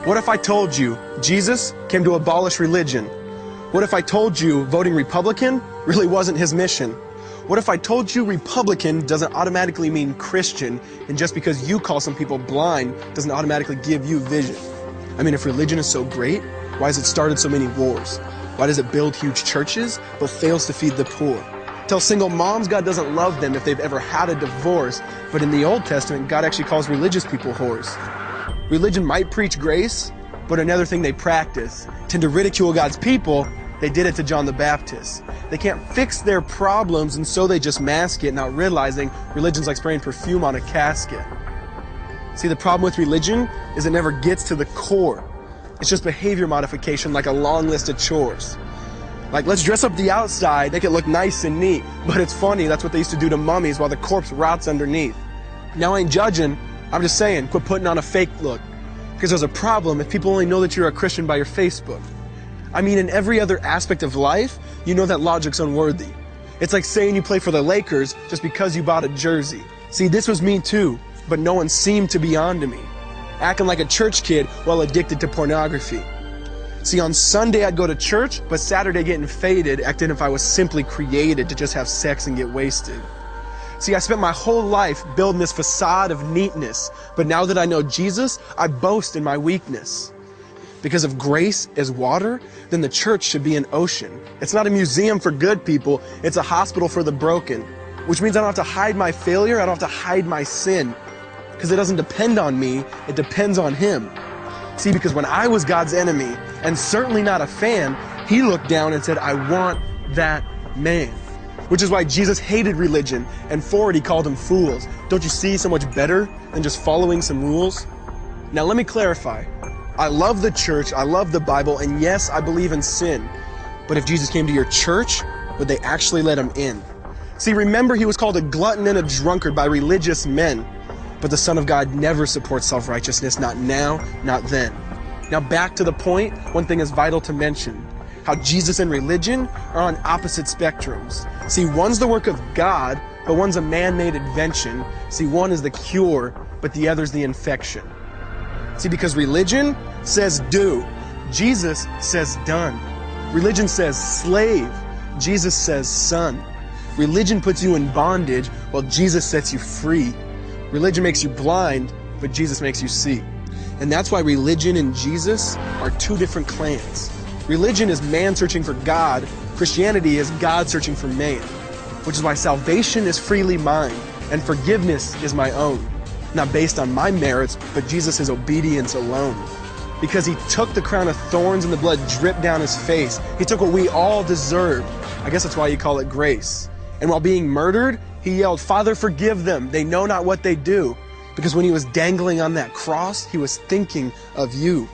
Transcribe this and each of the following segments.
What if I told you Jesus came to abolish religion? What if I told you voting Republican really wasn't his mission? What if I told you Republican doesn't automatically mean Christian, and just because you call some people blind doesn't automatically give you vision? I mean, if religion is so great, why has it started so many wars? Why does it build huge churches but fails to feed the poor? Tell single moms God doesn't love them if they've ever had a divorce, but in the Old Testament, God actually calls religious people whores. Religion might preach grace, but another thing they practice. Tend to ridicule God's people. They did it to John the Baptist. They can't fix their problems, and so they just mask it, not realizing religion's like spraying perfume on a casket. See, the problem with religion is it never gets to the core. It's just behavior modification, like a long list of chores. Like, let's dress up the outside, make it look nice and neat. But it's funny, that's what they used to do to mummies while the corpse rots underneath. Now, I ain't judging. I'm just saying, quit putting on a fake look. Because there's a problem if people only know that you're a Christian by your Facebook. I mean, in every other aspect of life, you know that logic's unworthy. It's like saying you play for the Lakers just because you bought a jersey. See, this was me too, but no one seemed to be on to me. Acting like a church kid while addicted to pornography. See, on Sunday I'd go to church, but Saturday getting faded, acting if I was simply created to just have sex and get wasted. See, I spent my whole life building this facade of neatness, but now that I know Jesus, I boast in my weakness. Because if grace is water, then the church should be an ocean. It's not a museum for good people, it's a hospital for the broken. Which means I don't have to hide my failure, I don't have to hide my sin. Because it doesn't depend on me, it depends on Him. See, because when I was God's enemy, and certainly not a fan, He looked down and said, I want that man. Which is why Jesus hated religion, and for it He called them fools. Don't you see so much better than just following some rules? Now let me clarify. I love the church, I love the Bible, and yes, I believe in sin. But if Jesus came to your church, would they actually let Him in? See, remember He was called a glutton and a drunkard by religious men. But the Son of God never supports self-righteousness, not now, not then. Now back to the point, one thing is vital to mention. How Jesus and religion are on opposite spectrums. See, one's the work of God, but one's a man-made invention. See, one is the cure, but the other's the infection. See, because religion says do, Jesus says done. Religion says slave, Jesus says son. Religion puts you in bondage, while Jesus sets you free. Religion makes you blind, but Jesus makes you see. And that's why religion and Jesus are two different clans. Religion is man searching for God. Christianity is God searching for man. Which is why salvation is freely mine, and forgiveness is my own. Not based on my merits, but Jesus' obedience alone. Because He took the crown of thorns and the blood dripped down His face. He took what we all deserved. I guess that's why you call it grace. And while being murdered, He yelled, Father, forgive them. They know not what they do. Because when He was dangling on that cross, He was thinking of you.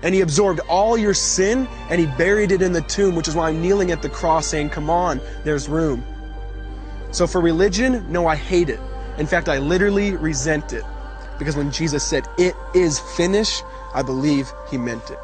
And He absorbed all your sin, and He buried it in the tomb, which is why I'm kneeling at the cross saying, come on, there's room. So for religion, no, I hate it. In fact, I literally resent it. Because when Jesus said, it is finished, I believe He meant it.